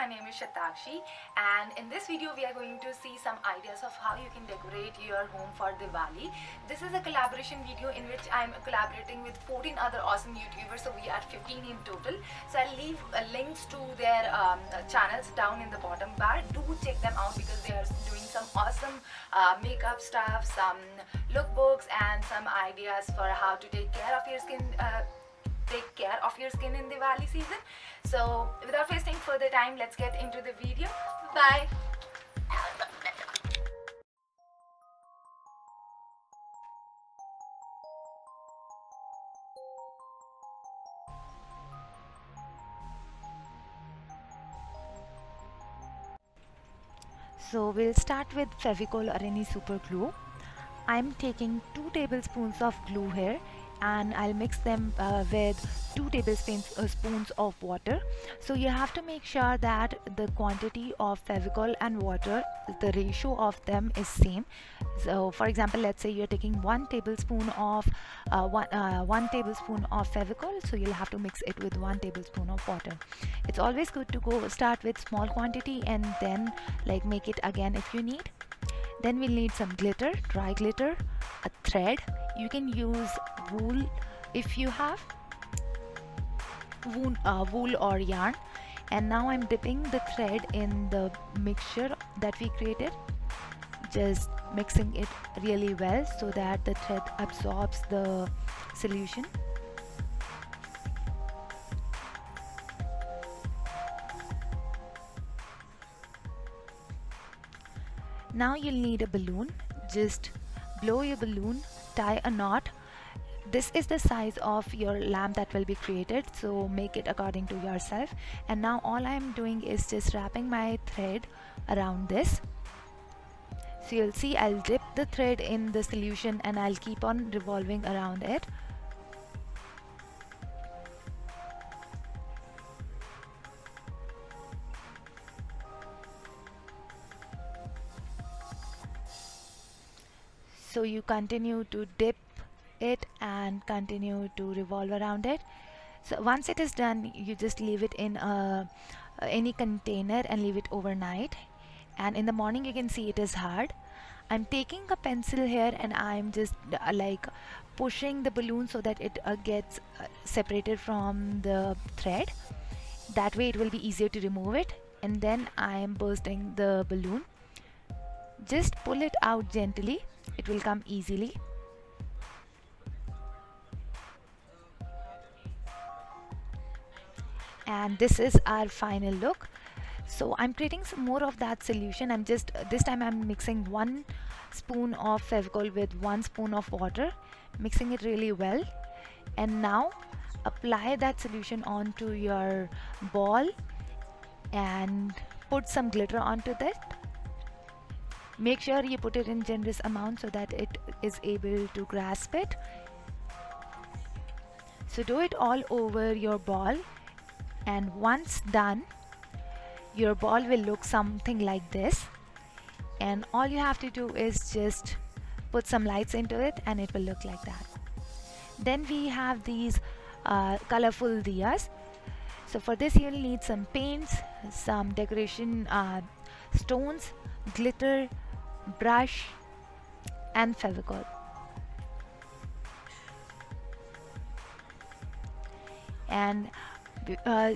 my name is Shatakshi, and in this video we are going to see some ideas of how you can decorate your home for Diwali. This is a collaboration video in which I am collaborating with 14 other awesome YouTubers, so we are 15 in total. So I'll leave links to their channels down in the bottom bar. Do check them out because they are doing some awesome makeup stuff, some lookbooks, and some ideas for how to take care of your skin. In Diwali season. So without wasting further time, let's get into the video. Bye. So we'll start with Fevicol or any super glue. I'm taking 2 tablespoons of glue here, and I'll mix them with 2 tablespoons of water. So you have to make sure that the quantity of Fevicol and water, the ratio of them is same. So for example, let's say you're taking 1 tablespoon of 1 tablespoon of Fevicol, so you'll have to mix it with 1 tablespoon of water. It's always good to start with small quantity and then make it again if you need. Then we'll need some glitter, dry glitter, a thread. You can use wool if you have wool or yarn. And now I'm dipping the thread in the mixture that we created, just mixing it really well so that the thread absorbs the solution. Now you'll need a balloon. Just blow your balloon, tie a knot. This is the size of your lamp that will be created, so make it according to yourself. And now all I'm doing is just wrapping my thread around this. So you'll see I'll dip the thread in the solution and I'll keep on revolving around it. So you continue to dip it and continue to revolve around it. So once it is done, you just leave it in any container and leave it overnight. And in the morning you can see it is hard. I'm taking a pencil here and I'm just pushing the balloon so that it gets separated from the thread. That way it will be easier to remove it. And then I am bursting the balloon. Just pull it out gently, it will come easily. And this is our final look. So I'm creating some more of that solution. I'm just this time I'm mixing 1 spoon of Fevicol with 1 spoon of water, mixing it really well. And now apply that solution onto your ball and put some glitter onto that. Make sure you put it in generous amount so that it is able to grasp it. So do it all over your ball, and once done, your ball will look something like this. And all you have to do is just put some lights into it and it will look like that. Then we have these colorful diyas. So for this you'll need some paints, some decoration stones, glitter, brush, and Fevicol. And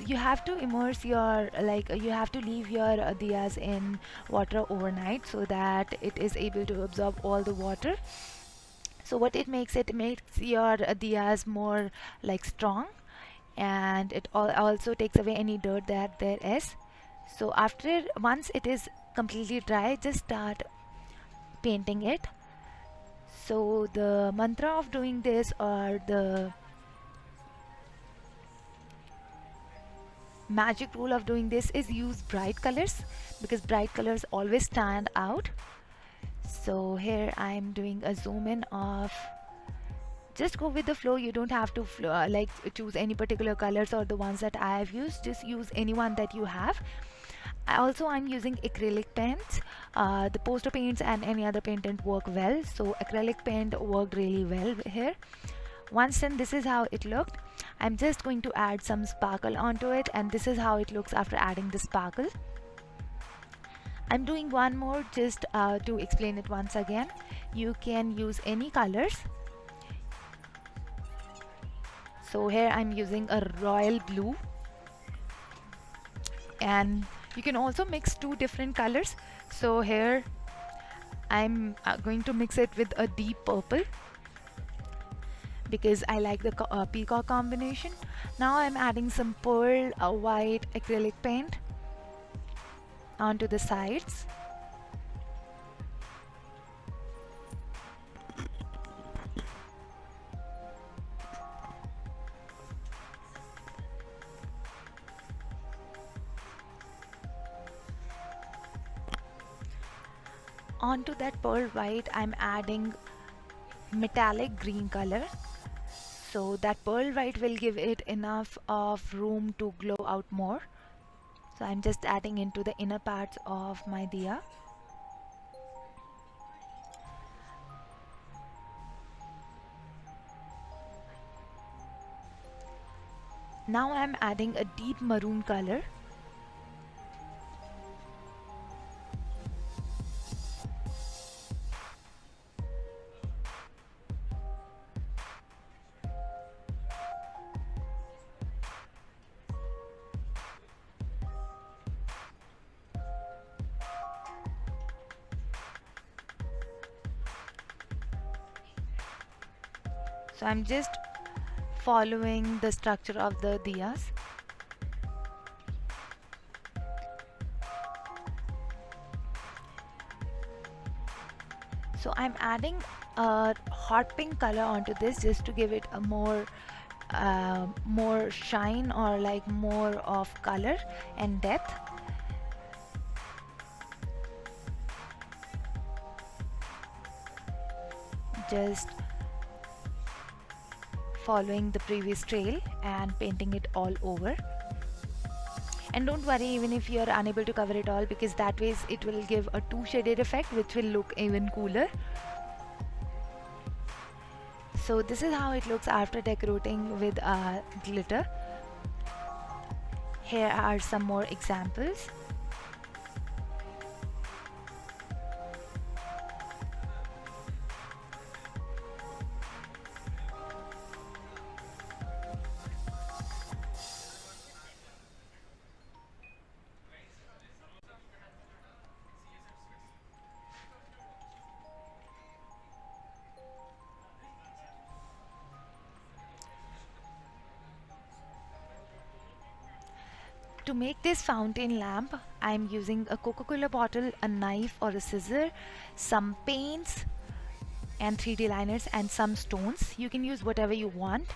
you have to immerse your you have to leave your diyas in water overnight so that it is able to absorb all the water. So what it makes your diyas more strong, and it also takes away any dirt that there is. So once it is completely dry, just start painting it. So the mantra of doing this, or the magic rule of doing this, is use bright colors, because bright colors always stand out. So here I'm doing a zoom in of, just go with the flow. You don't have to choose any particular colors or the ones that I have used. Just use any one that you have. I'm using acrylic paints. The poster paints and any other paint didn't work well, so acrylic paint worked really well here. Once done, this is how it looked. I'm just going to add some sparkle onto it, and this is how it looks after adding the sparkle. I'm doing one more just to explain it once again. You can use any colors. So here I'm using a royal blue, and you can also mix two different colors. So here I'm going to mix it with a deep purple because I like the peacock combination. Now I'm adding some pearl white acrylic paint onto the sides. Onto that pearl white I'm adding metallic green color, so that pearl white will give it enough of room to glow out more. So I'm just adding into the inner parts of my diya. Now I'm adding a deep maroon color. So I'm just following the structure of the diyas. So I'm adding a hot pink color onto this just to give it a more shine, or like more of color and depth. Just following the previous trail and painting it all over. And don't worry even if you're unable to cover it all, because that way it will give a two shaded effect which will look even cooler. So this is how it looks after decorating with glitter. Here are some more examples. To make this fountain lamp, I'm using a Coca-Cola bottle, a knife or a scissor, some paints and 3D liners, and some stones. You can use whatever you want.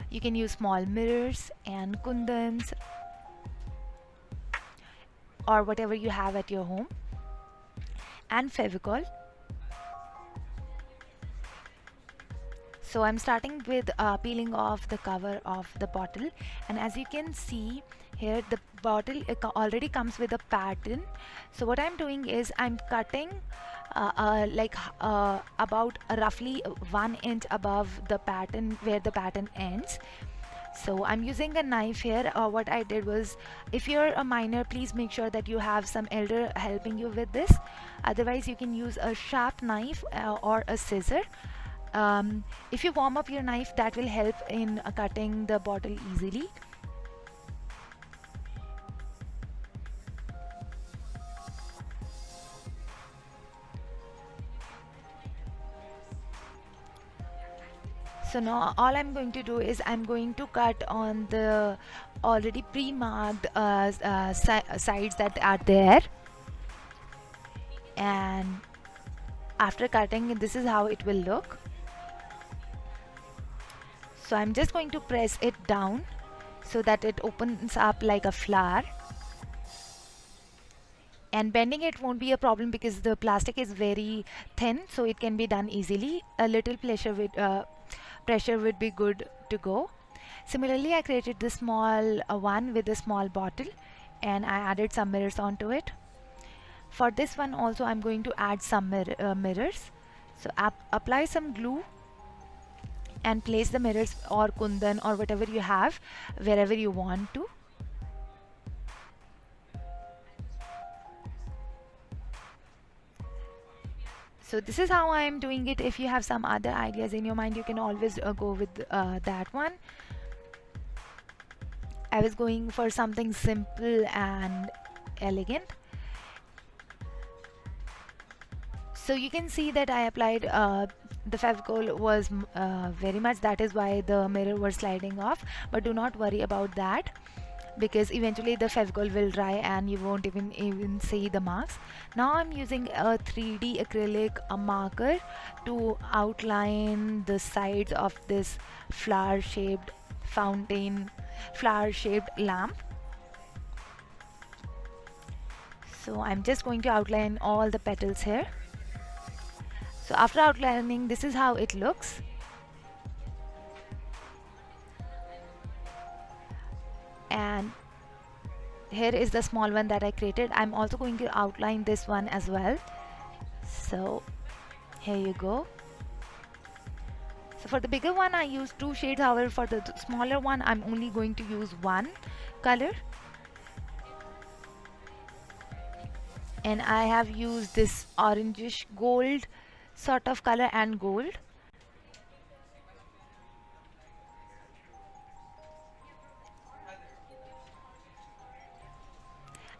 You can use small mirrors and kundans or whatever you have at your home, and Fevicol. So I'm starting with peeling off the cover of the bottle, and as you can see here, the bottle already comes with a pattern. So what I'm doing is I'm cutting about roughly 1 inch above the pattern where the pattern ends. So I'm using a knife here. What I did was, if you're a minor, please make sure that you have some elder helping you with this. Otherwise you can use a sharp knife or a scissor. If you warm up your knife, that will help in cutting the bottle easily. So now all I'm going to do is I'm going to cut on the already pre-marked sides that are there, and after cutting, this is how it will look. So I'm just going to press it down so that it opens up like a flower, and bending it won't be a problem because the plastic is very thin, so it can be done easily. A little pressure would be good to go. Similarly, I created this small one with a small bottle, and I added some mirrors onto it. For this one also I'm going to add some mirrors. So apply some glue and place the mirrors or kundan or whatever you have wherever you want to. So this is how I am doing it. If you have some other ideas in your mind, you can always go with that one. I was going for something simple and elegant. So you can see that I applied the favicol was very much, that is why the mirror was sliding off, but do not worry about that, because eventually the favicol will dry and you won't even see the marks. Now I'm using a 3D acrylic marker to outline the sides of this flower shaped fountain, flower shaped lamp. So I'm just going to outline all the petals here. So after outlining, this is how it looks. And here is the small one that I created. I'm also going to outline this one as well. So here you go. So for the bigger one I use two shades, however for the smaller one I'm only going to use one color. And I have used this orangish gold sort of color and gold.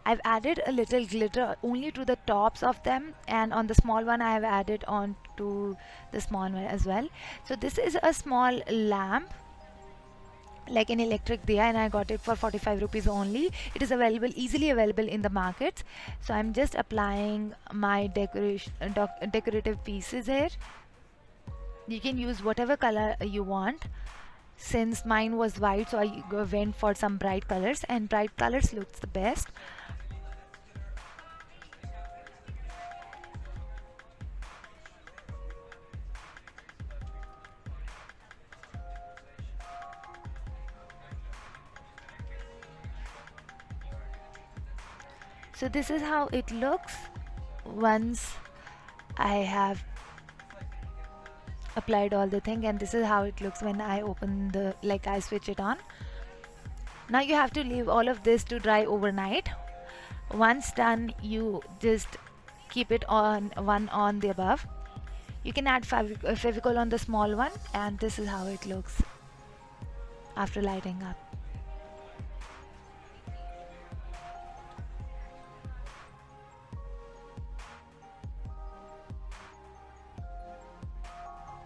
I've added a little glitter only to the tops of them, and on the small one I have added on to the small one as well. So this is a small lamp like an electric diya, and I got it for 45 rupees only. It is available, easily available in the markets. So I'm just applying my decorative pieces here. You can use whatever color you want. Since mine was white, so I went for some bright colors, and bright colors looks the best. So this is how it looks once I have applied all the thing, and this is how it looks when I open the, like I switch it on. Now you have to leave all of this to dry overnight. Once done, you just keep it on one on the above. You can add favicol on the small one, and this is how it looks after lighting up.